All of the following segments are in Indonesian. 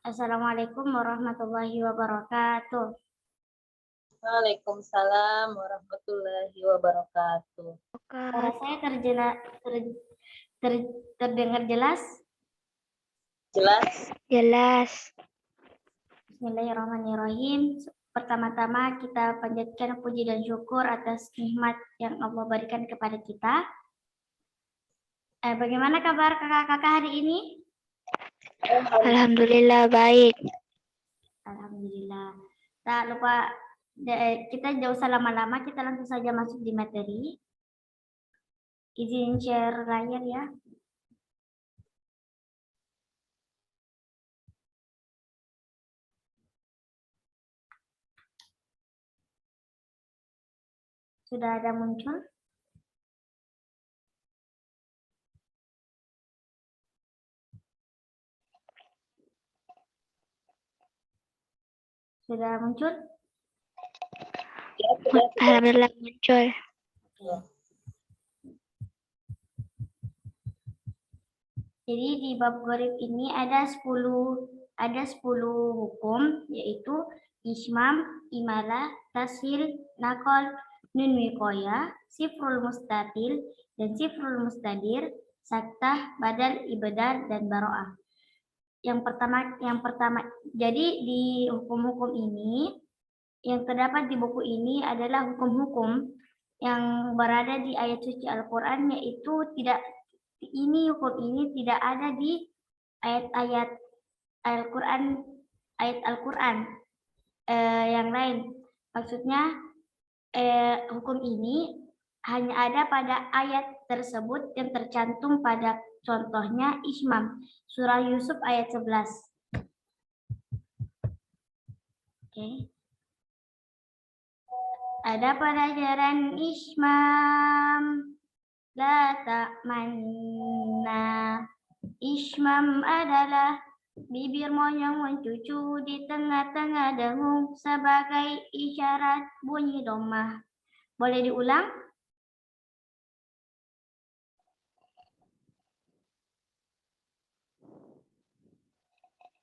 Assalamualaikum warahmatullahi wabarakatuh. Waalaikumsalam warahmatullahi wabarakatuh. Suara saya terdengar jelas? Jelas? Jelas. Bismillahirrahmanirrahim. Pertama-tama kita panjatkan puji dan syukur atas nikmat yang Allah berikan kepada kita. Bagaimana kabar kakak-kakak hari ini? Alhamdulillah baik. Alhamdulillah. Tak lupa, kita jauh usah lama-lama, kita langsung saja masuk di materi. Izin share layar ya. Sudah ada muncul? Sudah muncul? Alhamdulillah muncul. Jadi di bab gharib ini ada 10 hukum, yaitu ismam, imalah, tashil, nakol, nun wiqoyah, sifrul mustatil, dan sifrul mustadir, saktah, badal, ibadal, dan baro'ah. Yang pertama, jadi di hukum-hukum ini, yang terdapat di buku ini adalah hukum-hukum yang berada di ayat suci Al-Quran, yaitu hukum ini tidak ada di ayat-ayat Al-Quran yang lain. Maksudnya hukum ini hanya ada pada ayat tersebut yang tercantum pada contohnya ismam, surah Yusuf ayat 11. Oke. Ada pelajaran ismam. La ta'manna. Ismam adalah bibir monyong mencucu di tengah-tengah dengung sebagai isyarat bunyi domah. Boleh diulang?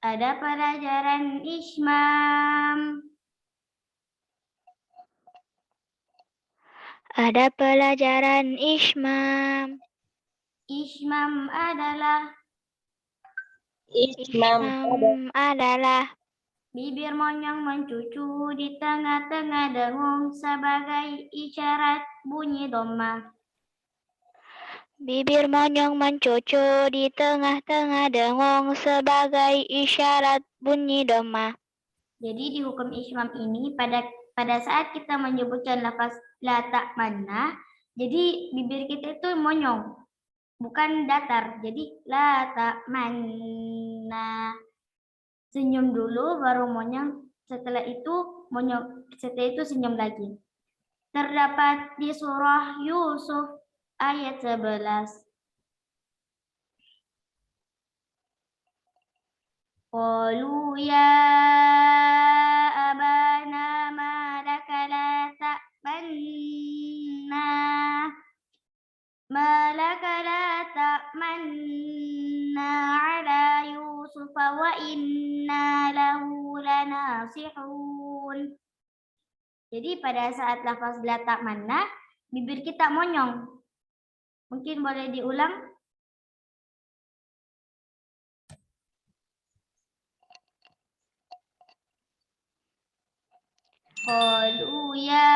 Ada pelajaran ismam. Ada pelajaran ismam. Ismam adalah bibir monyong mencucu di tengah-tengah dengung sebagai isyarat bunyi domah. Bibir monyong mencucu di tengah-tengah dengung sebagai isyarat bunyi domah. Jadi di hukum ismam ini pada saat kita menyebutkan lafaz la ta'manna, jadi bibir kita itu monyong, bukan datar. Jadi la ta'manna. Senyum dulu baru monyong, setelah itu senyum lagi. Terdapat di surah Yusuf ayat 11. Qalu ya abana ma laka la ta'manna. Ma laka la ta'manna ala Yusuf wa inna lahu lanasihun. Jadi pada saat lafaz la ta'manna, bibir kita monyong. Mungkin boleh diulang? Qalu ya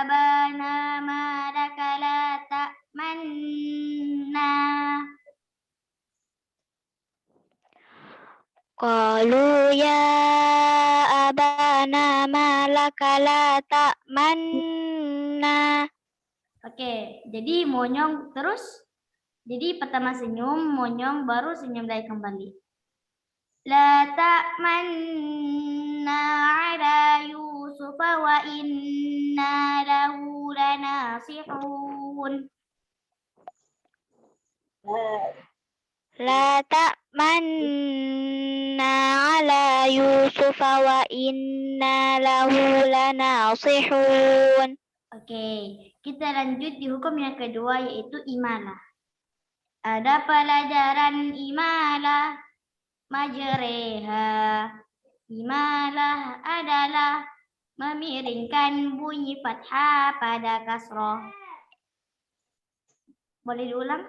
abana ma laka la ta'manna. Qalu ya abana ma laka la ta'manna. Oke, jadi monyong terus. Jadi pertama senyum, monyong, baru senyum lagi kembali. La ta'manna ala Yusuf wa inna lahu lanasihun. La ta'manna ala Yusuf wa inna lahu lanasihun. Oke, kita lanjut di hukum yang kedua, yaitu imalah. Ada pelajaran imalah. majreha. Imalah adalah memiringkan bunyi fathah pada kasroh. Boleh diulang?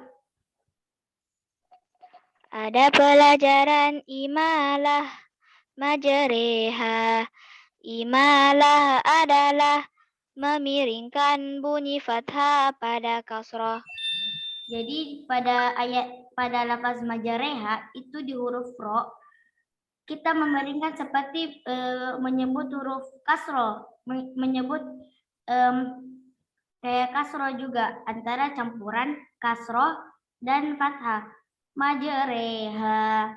Ada pelajaran imalah majreha. Imalah adalah memiringkan bunyi fathah pada kasroh. Jadi pada lafaz majareha itu di huruf ro kita memeringkan seperti menyebut huruf kasroh, menyebut kayak kasroh juga antara campuran kasroh dan fathah. Majareha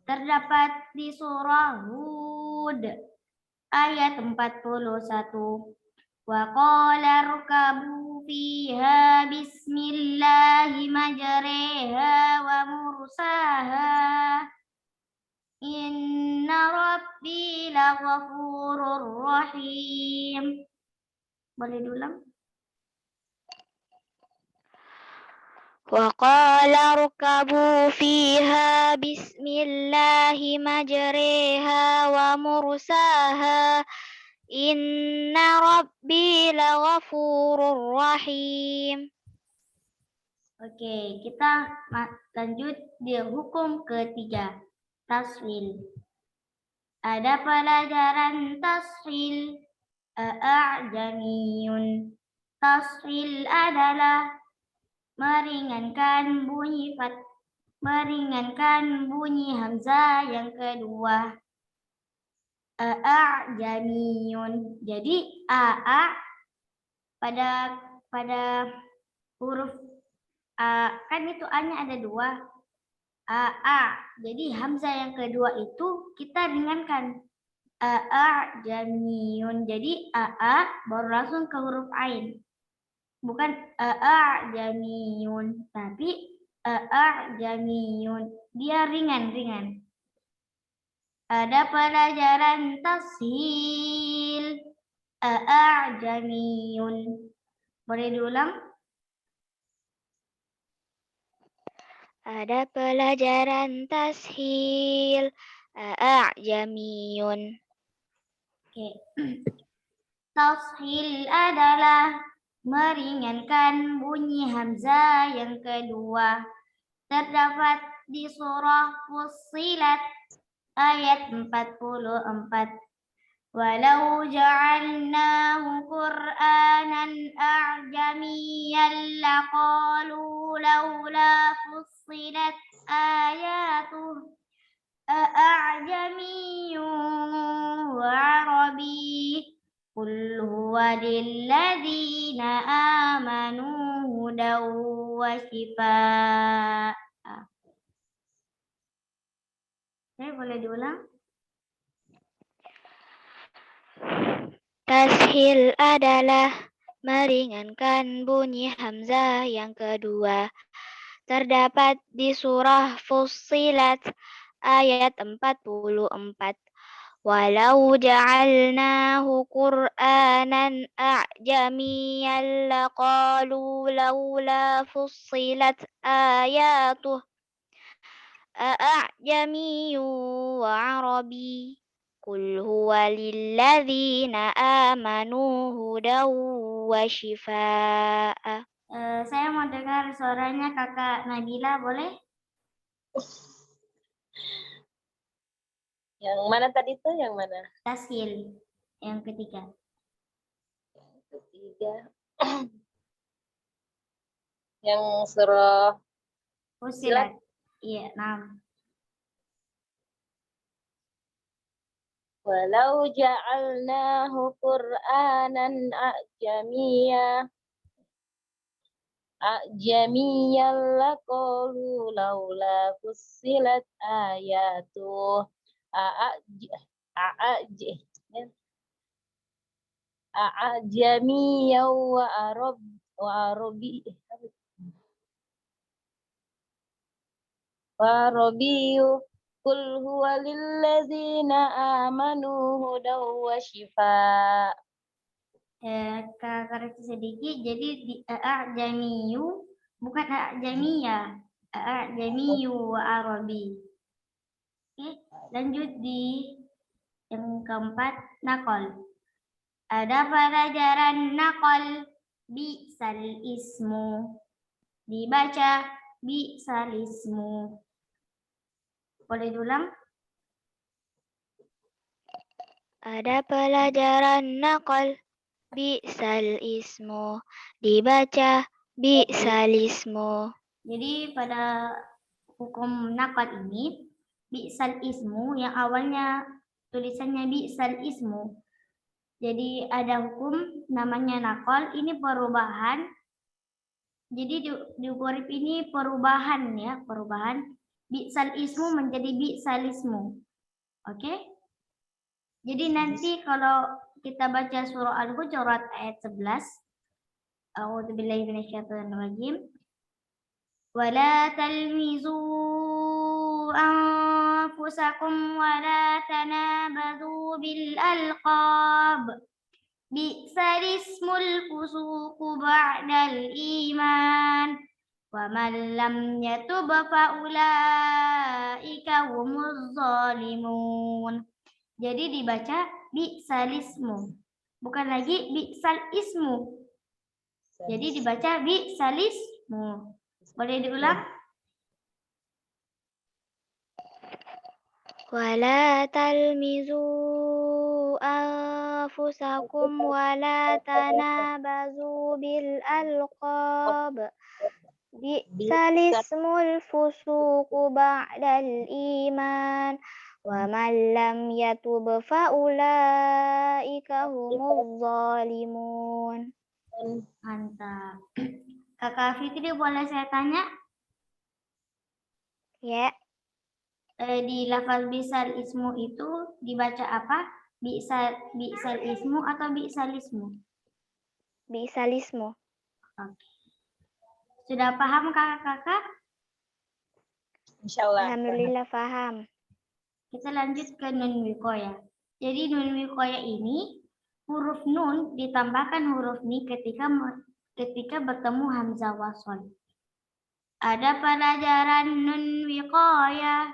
terdapat di surah Hud ayat 41. Wa qala rukabu fiha bismillahi majreha wa mursaha. Inna rabbi laghafurur rahim. Boleh diulang? Wa qala rukabu fiha bismillahi majreha wa mursaha. Inna rabbi laghafurur rahim. Oke, kita lanjut di hukum ketiga, tasfil. Ada pelajaran tasfil a'jamiyun. Tasfil adalah meringankan bunyi hamzah yang kedua. A'jamiyun. Jadi pada huruf kan itu A-nya ada dua. Jadi hamzah yang kedua itu kita ringankan. A'jamiyun. Jadi baru langsung ke huruf ain. Bukan a'jamiyun, tapi a'jamiyun. Dia ringan. Ada pelajaran tashil a'jamiyun. Boleh diulang? Ada pelajaran tashil a'jamiyun. Oke. Tashil adalah meringankan bunyi hamzah yang kedua. Terdapat di surah Fussilat ayat 44. Walau ja'alnahu Qur'anan a'jamiyyan laqalu laula fussilat ayatuh a'jamiyyun wa 'arabi. Qul huwa lilladzina amanu hudaw wa shifaa. Boleh diulang? Tashil adalah meringankan bunyi hamzah yang kedua. Terdapat di surah Fussilat ayat 44. Walau ja'alnahu Qur'anan a'jamiyyan laqalu laula fussilat ayatuh a'jamiyyun wa 'arabi. Qul huwa lilladzina amanu hudaw wa shifaa. Saya mau dengar suaranya Kakak Nabila, boleh? Yang mana tadi tuh? Yang mana? Tashil yang ketiga. Yang ketiga. Yang surah Fussilat. Iya, 6. Walau ja'alnahu Qur'anan a'jamiyyan laqalu laula fussilat ayatuh a'jamiyyan wa arabi wa arabiyu. Qul huwa lilladzina amanu hudaw wa shifaa. Koreksi sedikit, jadi di a'jamiyu bukan a'jamiyah, a'jamiyu wa arabi. Oke, lanjut di yang keempat, nakol. Ada pelajaran nakol, bi'sal ismu. Dibaca bi'sal ismu. Boleh diulang? Ada pelajaran nakal, bi'sal ismu. Dibaca bi'sal ismu. Jadi pada hukum nakal ini, bi'sal ismu yang awalnya tulisannya bi'sal ismu. Jadi ada hukum namanya nakal, ini perubahan. Jadi di huruf ini perubahan ya, perubahan. Bi'sal ismu menjadi bi'sal ismu. Oke? Jadi nanti kalau kita baca surah Al-Hujurat ayat 11, A'udzubillahi minasyaitonirrajim. Wala talmizu anfusakum wala tanabadhu bil alqab. Bi'sal ismul fusuqu ba'dal iman. Wa man lam yatub fa ulaika humuz zalimun. Jadi dibaca bi'sal ismu. Bukan lagi bi'sal ismu. Jadi dibaca bi'sal ismu. Boleh diulang? Wala talmizu anfusakum wala tanabazu bil alqab. Bi'sal ismul fusuqu ba'dal iman. Wa man lam yatub fa ulaika humuz zalimun. Mantap. Kakak Fitri boleh saya tanya? Ya, Di lafaz bi'sal ismu itu dibaca apa? Bi'sal ismu atau bi'sal ismu? bi'sal ismu. Oke. Sudah paham kakak-kakak? Insyaallah. Alhamdulillah paham. Kita lanjut ke nun wikoya. Jadi nun wikoya ini huruf nun ditambahkan huruf ni ketika bertemu hamzah wasol. Ada pelajaran nun wikoya,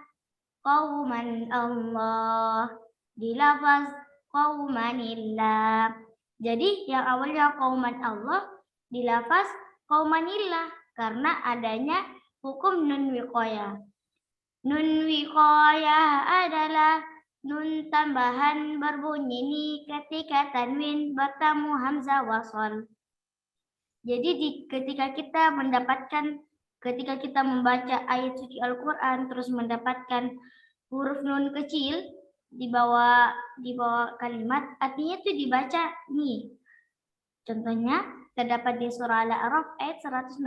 qauman Allah, di lafaz qaumanillah. Jadi yang awalnya qauman Allah di lafaz qaumanillah karena adanya hukum nun wikoya. Nun wikoya adalah nun tambahan berbunyi ni ketika tanwin bertemu hamzah wasol. Jadi ketika kita membaca ayat suci Al-Quran terus mendapatkan huruf nun kecil di bawah kalimat, artinya itu dibaca nih. Contohnya terdapat di surah Al-A'raf ayat 164.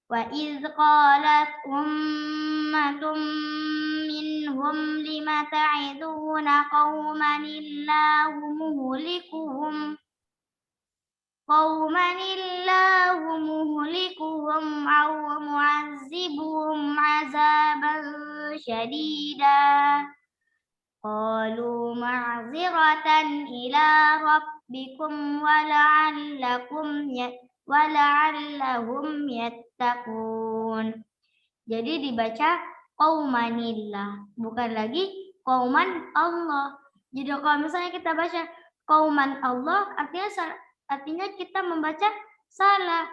Wa idz qalat ummatum minhum lima ta'iduna qauman illahu muhlikuhum aw mu'azzibuhum 'adzaban syadida. Qalu ma'ziratan ila rabbikum wala'allahum yattaqun. Jadi dibaca qaumanillah, bukan lagi qauman Allah. Jadi kalau misalnya kita baca qauman Allah, artinya kita membaca salah.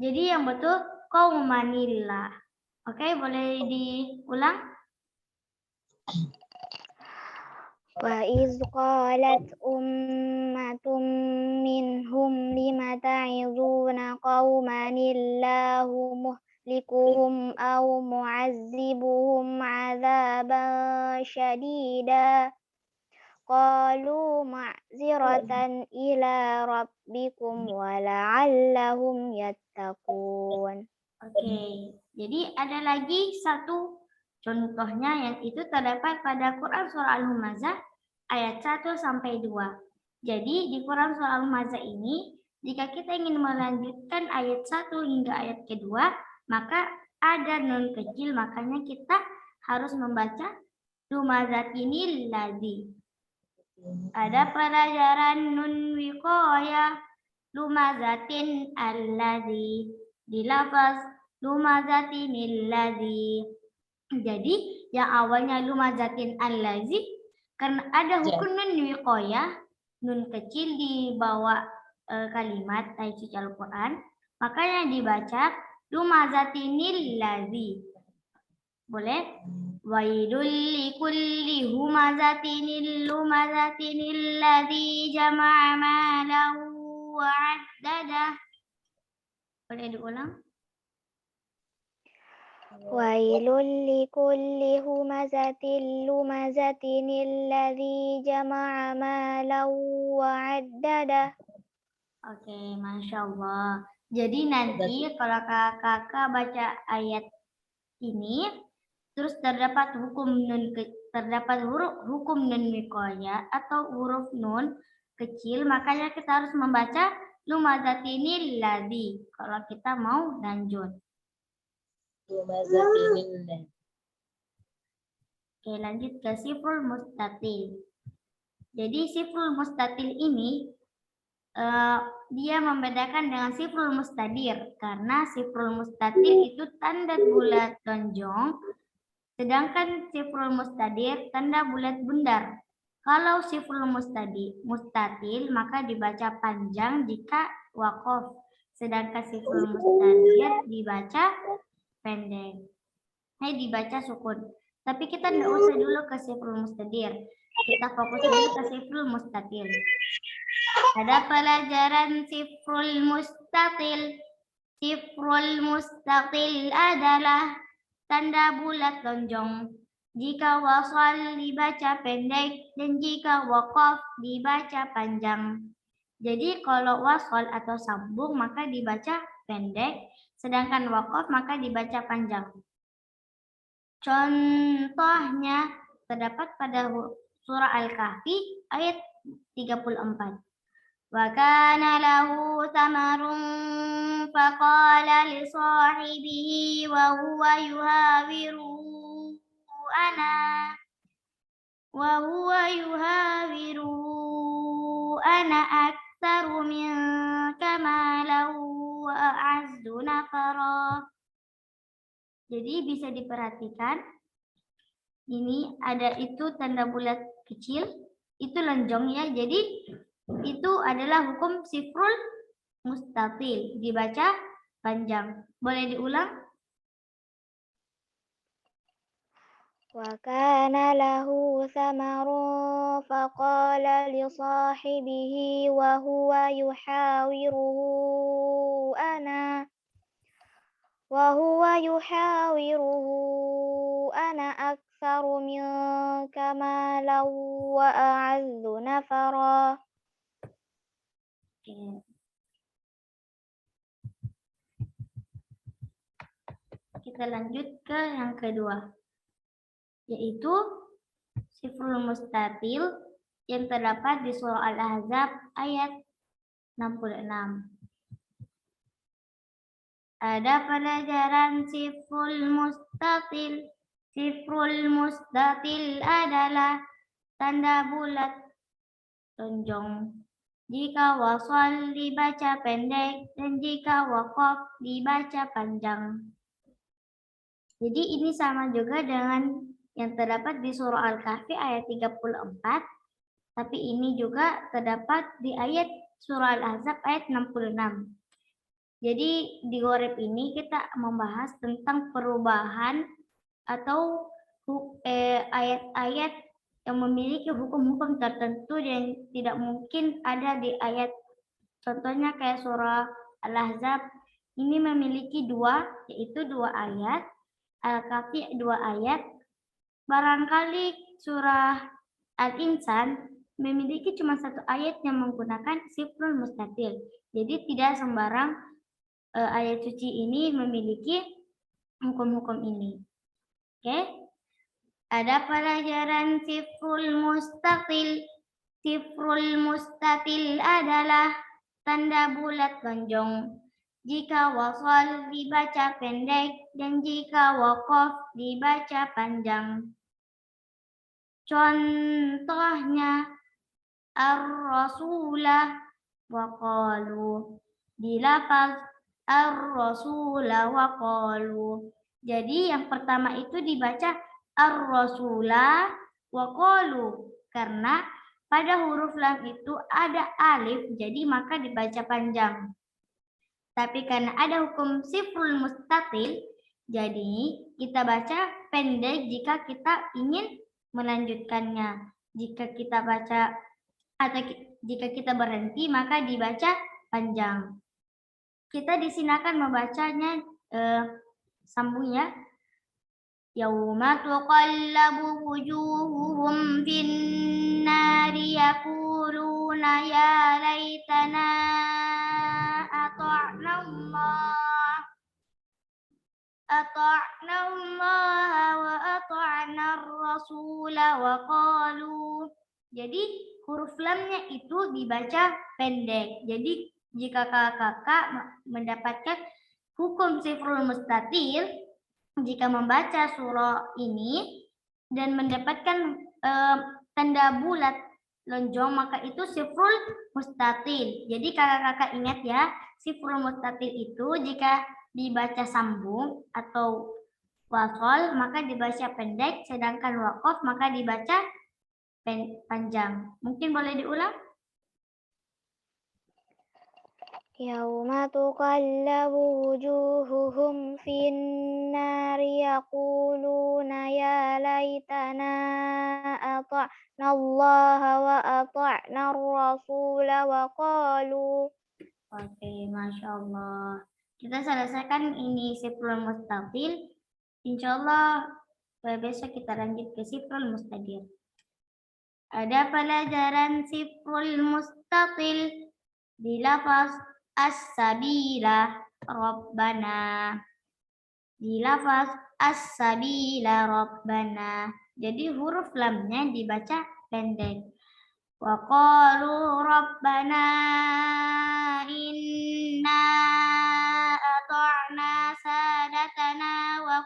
Jadi yang betul qaumanillah. Oke, boleh diulang? Wa iz qalat ummatum minhum lima ta'izuna qauman illahu muhlikuhum aw mu'azzibuhum 'adzaban syadida. Qalu ma'ziratan ila rabbikum wa la'allahum yattaqun. Oke, jadi ada lagi satu contohnya yang itu terdapat pada Quran Surah Al-Humazah ayat 1 sampai 2. Jadi di Quran Surah Al-Humazah ini, jika kita ingin melanjutkan ayat 1 hingga ayat kedua, maka ada nun kecil, makanya kita harus membaca lumazatinil ladzi. Ada pelajaran nun wikoya, lumazatin alladzi, di lafaz lumazatinil ladzi. Jadi yang awalnya lumazatin allazi, karena ada hukum nun wiqayah, nun kecil di bawah kalimat ayat suci Al-Quran, makanya dibaca lumazatinil lazi. Boleh? Wailul likulli humazatinil lumazatinil ladzi jama'a malahu wa 'addadah. Boleh diulang? Wailul likulli humazatil lumazatin alladzi jama'a malan wa 'addadah. Oke, Masya Allah. Jadi nanti kalau kakak baca ayat ini, terus terdapat huruf hukum nun wiqayah atau huruf nun kecil, makanya kita harus membaca lumazatinil ladzi kalau kita mau lanjut. Oke, lanjut ke sifrul mustatil. Jadi sifrul mustatil ini dia membedakan dengan sifrul mustadir, karena sifrul mustatil itu tanda bulat tonjong, sedangkan sifrul mustadir tanda bulat bundar. Kalau sifrul mustatil maka dibaca panjang jika waqaf, sedangkan sifrul mustadir dibaca pendek. Dibaca sukun. Tapi kita tidak usah dulu ke sifrul mustadir. Kita fokus dulu ke sifrul mustatil. Ada pelajaran sifrul mustatil. Sifrul mustatil adalah tanda bulat lonjong. Jika wasal dibaca pendek dan jika waqaf dibaca panjang. Jadi kalau wasal atau sambung maka dibaca pendek, sedangkan waqaf maka dibaca panjang. Contohnya terdapat pada surah Al-Kahfi ayat 34. Wa kana lahu thamarun faqala li sahibihi wa huwa yuhawiru ana aktsaru minka malan wa a'azzu nafara. Jadi bisa diperhatikan, ini ada itu tanda bulat kecil, itu lonjong ya. Jadi itu adalah hukum sifrul mustatil, dibaca panjang. Boleh diulang? Wa kana lahu thamarun faqala li sahibihi wa huwa yuhawiruhu ana aktsaru minka malan wa a'azzu nafara. Kita lanjut ke yang kedua, yaitu sifrul mustatil yang terdapat di surah Al-Ahzab ayat 66. Ada pelajaran sifrul mustatil. Sifrul mustatil adalah tanda bulat lonjong. Jika wasal dibaca pendek dan jika waqaf dibaca panjang. Jadi ini sama juga dengan yang terdapat di surah Al-Kahfi ayat 34, tapi ini juga terdapat di ayat surah Al-Ahzab ayat 66. Jadi di ghorib ini kita membahas tentang perubahan atau ayat-ayat yang memiliki hukum-hukum tertentu yang tidak mungkin ada di ayat. Contohnya kayak surah Al-Ahzab ini memiliki yaitu dua ayat. Al-Kahfi 2 ayat. Barangkali surah Al-Insan memiliki cuma 1 ayat yang menggunakan sifrul mustatil. Jadi tidak sembarang ayat suci ini memiliki hukum-hukum ini. Oke. Ada pelajaran sifrul mustatil. Sifrul mustatil adalah tanda bulat lonjong. Jika wasal dibaca pendek dan jika waqaf dibaca panjang. Contohnya ar-rasulah wa qalu. Di lafaz ar-rasulah wa qalu. Jadi yang pertama itu dibaca ar-rasula wa qalu, karena pada huruf lam itu ada alif, jadi maka dibaca panjang. Tapi karena ada hukum sifrul mustatil, jadi kita baca pendek jika kita ingin melanjutkannya. Jika kita baca atau jika kita berhenti maka dibaca panjang. Kita di sini akan membacanya sambung ya. Yauma tuqallabu wujuhuhum finnari yaquluna ya laitana ata'na Allah wa ata'na ar-rasula wa qalu. Jadi huruf lamnya itu dibaca pendek. Jadi jika kakak mendapatkan hukum sifrul mustatil, jika membaca surah ini dan mendapatkan tanda bulat lonjong, maka itu sifrul mustatil. Jadi kakak-kakak ingat ya, sifrul mustatil itu jika dibaca sambung atau wasol maka dibaca pendek, sedangkan waqaf maka dibaca panjang. Mungkin boleh diulang? Yauma tuqallabu wujuhuhum finnari yaquluna ya laitana ata'na Allah wa ata'na ar-rasula wa qalu. Oke, Masya Allah. Kita selesaikan ini sifrul mustatil. Insya Allah besok kita lanjut ke sifrul mustadir. Ada pelajaran sifrul mustatil di lafaz as-sabila rabbana. Di lafaz as-sabila rabbana. Jadi huruf lamnya dibaca pendek. Wa qalu rabbana inna ata'na sadatana wa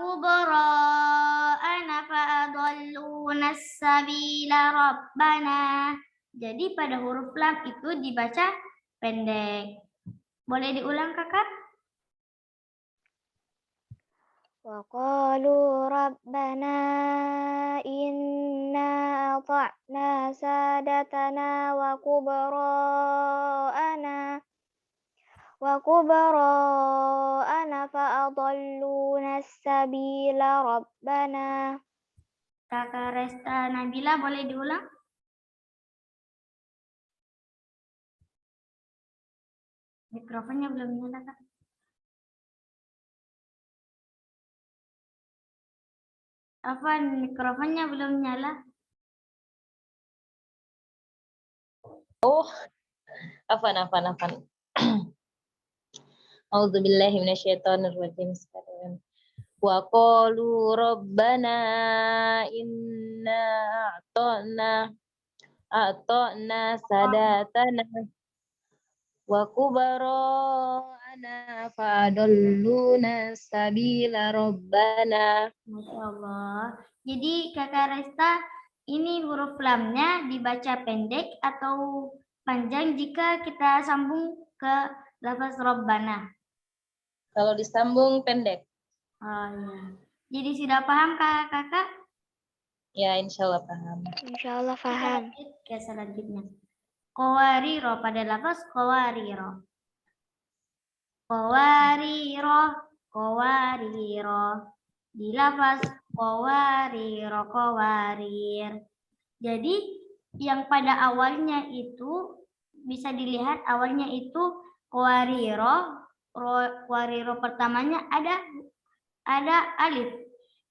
kubara'ana fa'adalluna as-sabila rabbana. Jadi pada huruf lam itu dibaca pendek. Boleh diulang kakak? Wa qalu rabbana inna ata'na sadatana wa kubara'ana fa'adalluna as-sabila rabbana. Kakak Resta Nabila boleh diulang? Mikrofonnya belum nyala, Kak. Afan, mikrofonnya belum nyala. Oh, afan. A'udzubillahi minasyaitonirrajim. Wa qalu rabbana inna a'ta'na sadatana wa kubara'ana fa'adalluna sabila rabbana. Masya Allah. Jadi kakak Resta, ini huruf lamnya dibaca pendek atau panjang jika kita sambung ke lafaz rabbana? Kalau disambung pendek. Oh iya. Jadi sudah paham kakak? Ya, insya Allah paham. Insya Allah paham. Ke selanjutnya. Qawariro pada lafaz qawariro. Qawariro. Di lafaz qawarir. Jadi yang pada awalnya itu bisa dilihat awalnya itu qawariro pertamanya ada alif.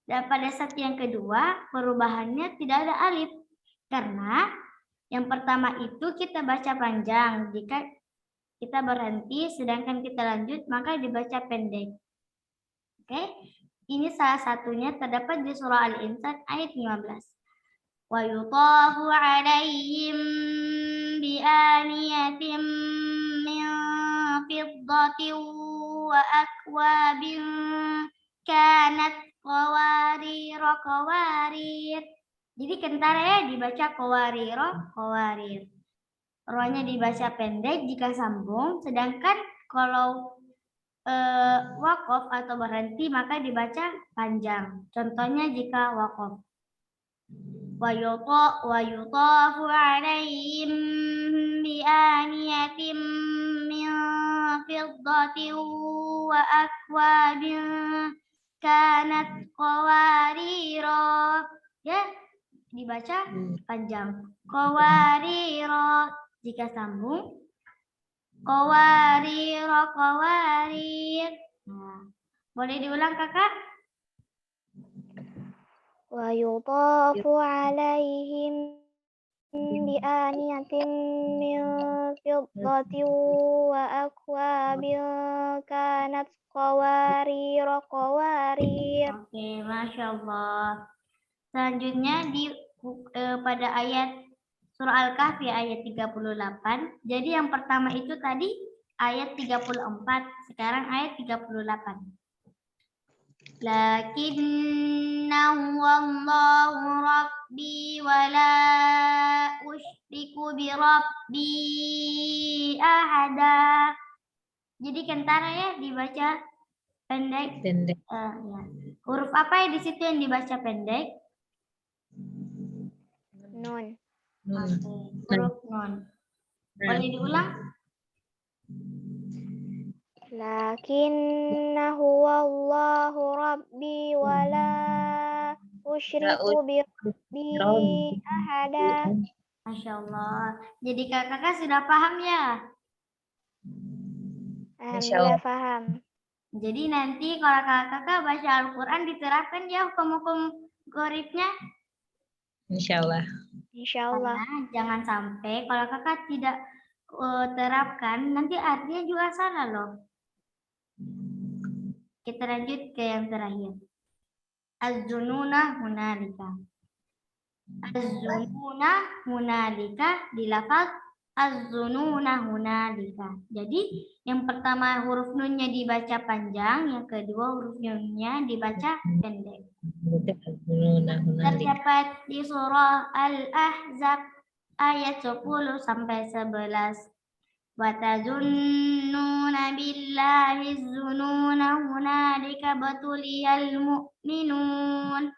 Dan pada saat yang kedua perubahannya tidak ada alif. Karena yang pertama itu kita baca panjang. Jika kita berhenti sedangkan kita lanjut maka dibaca pendek. Oke? Ini salah satunya terdapat di surah Al-Insan ayat 15. Wa yutafu 'alaihim bi aniyatin min fiddatin wa akwabin kanat qawarir. Jadi kentara ya dibaca qawarir. Rohnya dibaca pendek jika sambung, sedangkan Kalau waqaf atau berhenti maka dibaca panjang. Contohnya jika waqaf. Wa yutafu alaihim bi aniyatin min fiddatin wa akwabin kanat qawarira. Ya, dibaca panjang. Qawarira. Jika sambung qawarir. Nah, boleh diulang kakak? Wa yutafu alaihim bi aniyatin min fiddatin wa akwabin kanat qawarira qawarir. Oke, Masya Allah. Selanjutnya pada ayat surah Al-Kahfi ayat 38. Jadi yang pertama itu tadi ayat 34. Sekarang ayat 38. Lakinnahu Allahu Rabbi wa la usyriku bi Rabbi ahada. Jadi kentara ya dibaca pendek. Pendek. Ya. Huruf apa ya di situ yang dibaca pendek? Nun. Oke, huruf nun. Boleh diulang? Lakinnahu Allahu Rabbi wa la usyriku bi Rabbi ahada. Masya Allah. Jadi kakak sudah paham ya? Alhamdulillah paham. Jadi nanti kalau kakak baca Al-Quran diterapkan ya hukum-hukum goribnya. Insya Allah. Insya Allah. Karena jangan sampai kalau kakak tidak terapkan nanti artinya juga salah loh. Kita lanjut ke yang terakhir. Az-zununa hunalika. Az-zununa hunalika dilafaz az-zununa hunalika. Jadi yang pertama huruf nunnya dibaca panjang, yang kedua huruf nunnya dibaca pendek. Terdapat di surah Al-Ahzab ayat 10 sampai 11. Wa tazunnuna billahi zununa hunalika batuliyal mu'minun.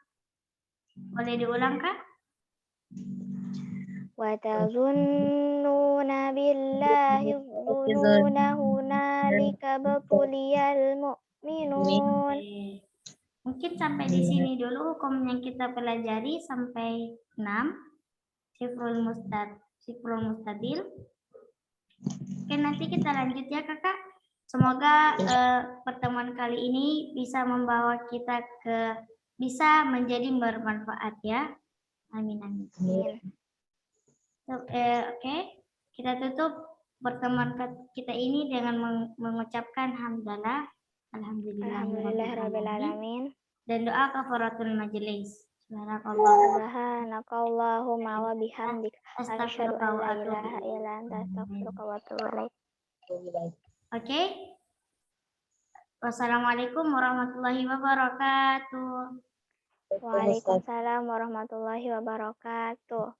Boleh diulang kah? Wa tazunnuna billahi zununa hunalika batuliyal mu'minun. Mungkin sampai di sini dulu hukum yang kita pelajari sampai 6. Sifrul Mustadil. Oke, nanti kita lanjut ya kakak. Semoga pertemuan kali ini bisa membawa kita bisa menjadi bermanfaat ya. Amin amin. Oke, kita tutup pertemuan kita ini dengan mengucapkan hamdalah. Alhamdulillahirabbil alamin. Dan doa kafaratul majelis. Subhanakallahumma wa bihamdika asyhadu an la ilaha illa anta astaghfiruka wa atubu ilaik. Oke. Wassalamualaikum warahmatullahi wabarakatuh. Waalaikumsalam warahmatullahi wabarakatuh.